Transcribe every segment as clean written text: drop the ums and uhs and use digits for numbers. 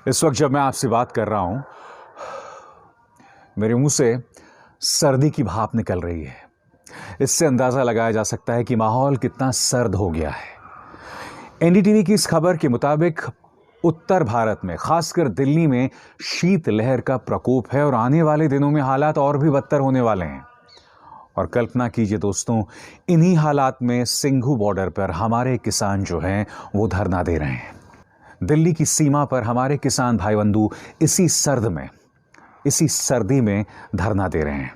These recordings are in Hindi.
इस वक्त जब मैं आपसे बात कर रहा हूं, मेरे मुंह से सर्दी की भाप निकल रही है। इससे अंदाजा लगाया जा सकता है कि माहौल कितना सर्द हो गया है। एनडीटीवी की इस खबर के मुताबिक उत्तर भारत में, खासकर दिल्ली में शीत लहर का प्रकोप है और आने वाले दिनों में हालात और भी बदतर होने वाले हैं। और कल्पना कीजिए दोस्तों, इन्हीं हालात में सिंघू बॉर्डर पर हमारे किसान जो हैं वो धरना दे रहे हैं। दिल्ली की सीमा पर हमारे किसान भाई बंधु इसी सर्दी में धरना दे रहे हैं।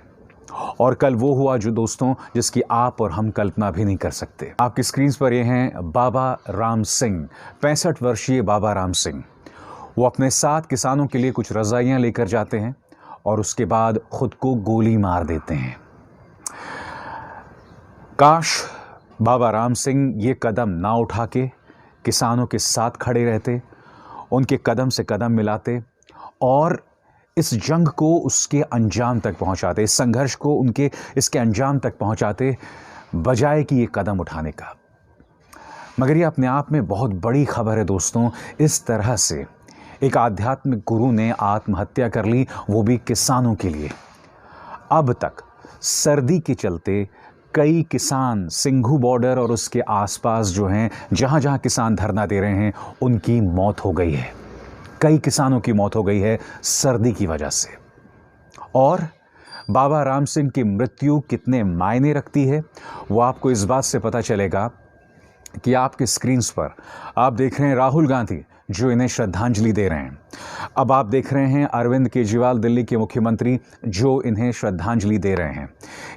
और कल वो हुआ जो दोस्तों जिसकी आप और हम कल्पना भी नहीं कर सकते। आपकी स्क्रीन पर ये हैं बाबा राम सिंह, 65 वर्षीय बाबा राम सिंह। वो अपने साथ किसानों के लिए कुछ रजाइयां लेकर जाते हैं और उसके बाद खुद को गोली मार देते हैं। काश बाबा राम सिंह ये कदम ना उठा के किसानों के साथ खड़े रहते, उनके कदम से कदम मिलाते और इस जंग को उसके अंजाम तक पहुंचाते, इस संघर्ष को इसके अंजाम तक पहुंचाते, बजाय कि ये कदम उठाने का। मगर ये अपने आप में बहुत बड़ी खबर है दोस्तों। इस तरह से एक आध्यात्मिक गुरु ने आत्महत्या कर ली, वो भी किसानों के लिए। अब तक सर्दी के चलते कई किसान सिंघू बॉर्डर और उसके आसपास जो हैं, जहां जहां किसान धरना दे रहे हैं, उनकी मौत हो गई है। कई किसानों की मौत हो गई है सर्दी की वजह से। और बाबा राम सिंह की मृत्यु कितने मायने रखती है वो आपको इस बात से पता चलेगा कि आपके स्क्रीन्स पर आप देख रहे हैं राहुल गांधी जो इन्हें श्रद्धांजलि दे रहे हैं। अब आप देख रहे हैं अरविंद केजरीवाल, दिल्ली के मुख्यमंत्री, जो इन्हें श्रद्धांजलि दे रहे हैं।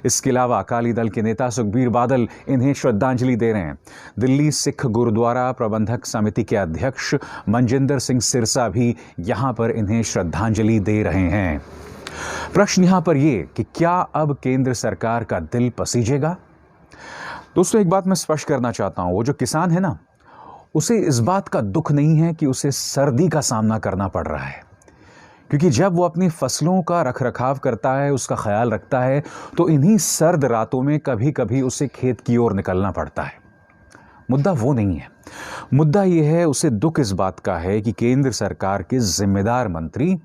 इसके अलावा अकाली दल के नेता सुखबीर बादल इन्हें श्रद्धांजलि दे रहे हैं। दिल्ली सिख गुरुद्वारा प्रबंधक समिति के अध्यक्ष मनजिंदर सिंह सिरसा भी यहां पर इन्हें श्रद्धांजलि दे रहे हैं। प्रश्न यहां पर यह कि क्या अब केंद्र सरकार का दिल पसीजेगा? दोस्तों, एक बात मैं स्पष्ट करना चाहता हूं, वो जो किसान है ना, उसे इस बात का दुख नहीं है कि उसे सर्दी का सामना करना पड़ रहा है, क्योंकि जब वो अपनी फसलों का रखरखाव करता है, उसका ख्याल रखता है, तो इन्हीं सर्द रातों में कभी कभी उसे खेत की ओर निकलना पड़ता है। मुद्दा वो नहीं है। मुद्दा ये है, उसे दुख इस बात का है कि केंद्र सरकार के जिम्मेदार मंत्री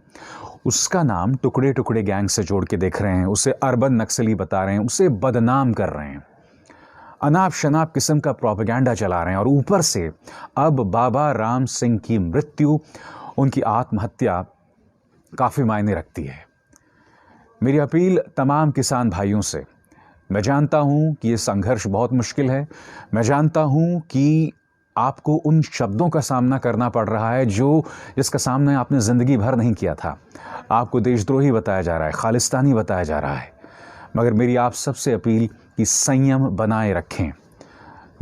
उसका नाम टुकड़े टुकड़े गैंग से जोड़ के देख रहे हैं, उसे अर्बन नक्सली बता रहे हैं, उसे बदनाम कर रहे हैं, अनाप शनाप किस्म का प्रोपेगेंडा चला रहे हैं। और ऊपर से अब बाबा राम सिंह की मृत्यु, उनकी आत्महत्या काफ़ी मायने रखती है। मेरी अपील तमाम किसान भाइयों से, मैं जानता हूं कि ये संघर्ष बहुत मुश्किल है, मैं जानता हूं कि आपको उन शब्दों का सामना करना पड़ रहा है जिसका सामना आपने ज़िंदगी भर नहीं किया था। आपको देशद्रोही बताया जा रहा है, खालिस्तानी बताया जा रहा है। मगर मेरी आप सबसे अपील कि संयम बनाए रखें।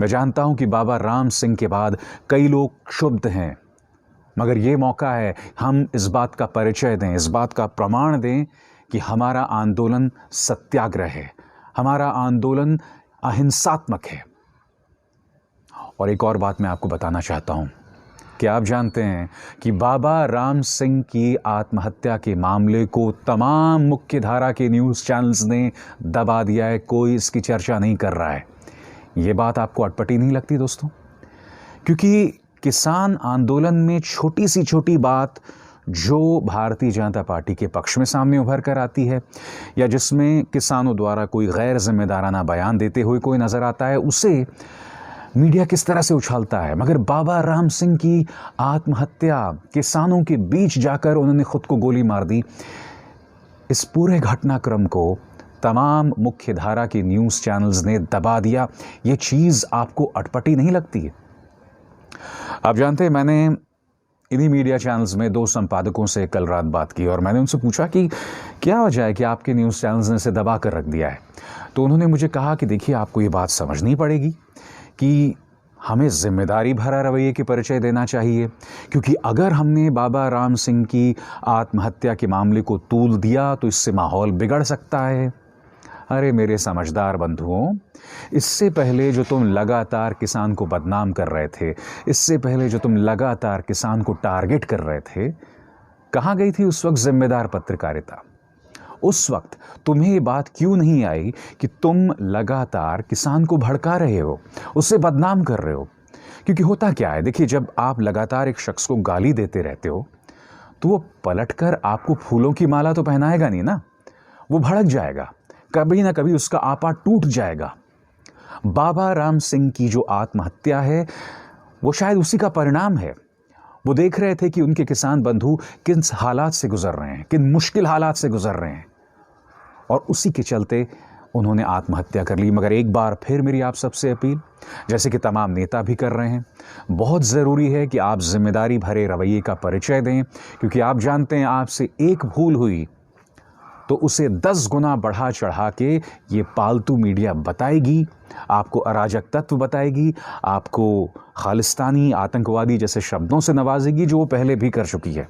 मैं जानता हूं कि बाबा राम सिंह के बाद कई लोग क्षुब्ध हैं, मगर ये मौका है हम इस बात का परिचय दें, इस बात का प्रमाण दें कि हमारा आंदोलन सत्याग्रह है, हमारा आंदोलन अहिंसात्मक है। और एक और बात मैं आपको बताना चाहता हूं कि आप जानते हैं कि बाबा राम सिंह की आत्महत्या के मामले को तमाम मुख्य धारा के न्यूज़ चैनल्स ने दबा दिया है। कोई इसकी चर्चा नहीं कर रहा है। ये बात आपको अटपटी नहीं लगती दोस्तों? क्योंकि किसान आंदोलन में छोटी सी छोटी बात जो भारतीय जनता पार्टी के पक्ष में सामने उभर कर आती है, या जिसमें किसानों द्वारा कोई गैर जिम्मेदाराना बयान देते हुए कोई नज़र आता है, उसे मीडिया किस तरह से उछालता है। मगर बाबा राम सिंह की आत्महत्या, किसानों के बीच जाकर उन्होंने खुद को गोली मार दी, इस पूरे घटनाक्रम को तमाम मुख्य धारा के न्यूज़ चैनल्स ने दबा दिया। ये चीज़ आपको अटपटी नहीं लगती है? आप जानते हैं, मैंने इन्हीं मीडिया चैनल्स में 2 संपादकों से कल रात बात की और मैंने उनसे पूछा कि क्या वजह है कि आपके न्यूज़ चैनल्स ने इसे दबा कर रख दिया है। तो उन्होंने मुझे कहा कि देखिए, आपको ये बात समझनी पड़ेगी कि हमें जिम्मेदारी भरा रवैये के परिचय देना चाहिए, क्योंकि अगर हमने बाबा राम सिंह की आत्महत्या के मामले को तूल दिया तो इससे माहौल बिगड़ सकता है। अरे मेरे समझदार बंधुओं, इससे पहले जो तुम लगातार किसान को बदनाम कर रहे थे, इससे पहले जो तुम लगातार किसान को टारगेट कर रहे थे, कहाँ गई थी उस वक्त जिम्मेदार पत्रकारिता? उस वक्त तुम्हें ये बात क्यों नहीं आई कि तुम लगातार किसान को भड़का रहे हो, उससे बदनाम कर रहे हो? क्योंकि होता क्या है, देखिए, जब आप लगातार एक शख्स को गाली देते रहते हो तो वो पलटकर आपको फूलों की माला तो पहनाएगा नहीं ना, वो भड़क जाएगा, कभी ना कभी उसका आपा टूट जाएगा। बाबा राम सिंह की जो आत्महत्या है वो शायद उसी का परिणाम है। वो देख रहे थे कि उनके किसान बंधु किन हालात से गुजर रहे हैं, किन मुश्किल हालात से गुजर रहे हैं, और उसी के चलते उन्होंने आत्महत्या कर ली। मगर एक बार फिर मेरी आप सबसे अपील, जैसे कि तमाम नेता भी कर रहे हैं, बहुत ज़रूरी है कि आप जिम्मेदारी भरे रवैये का परिचय दें, क्योंकि आप जानते हैं आपसे एक भूल हुई तो उसे 10 गुना बढ़ा चढ़ा के ये पालतू मीडिया बताएगी, आपको अराजक तत्व बताएगी, आपको खालिस्तानी, आतंकवादी जैसे शब्दों से नवाजेगी, जो वो पहले भी कर चुकी है।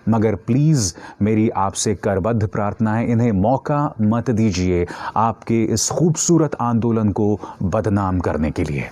मगर प्लीज़ मेरी आपसे करबद्ध प्रार्थना है, इन्हें मौका मत दीजिए आपके इस खूबसूरत आंदोलन को बदनाम करने के लिए।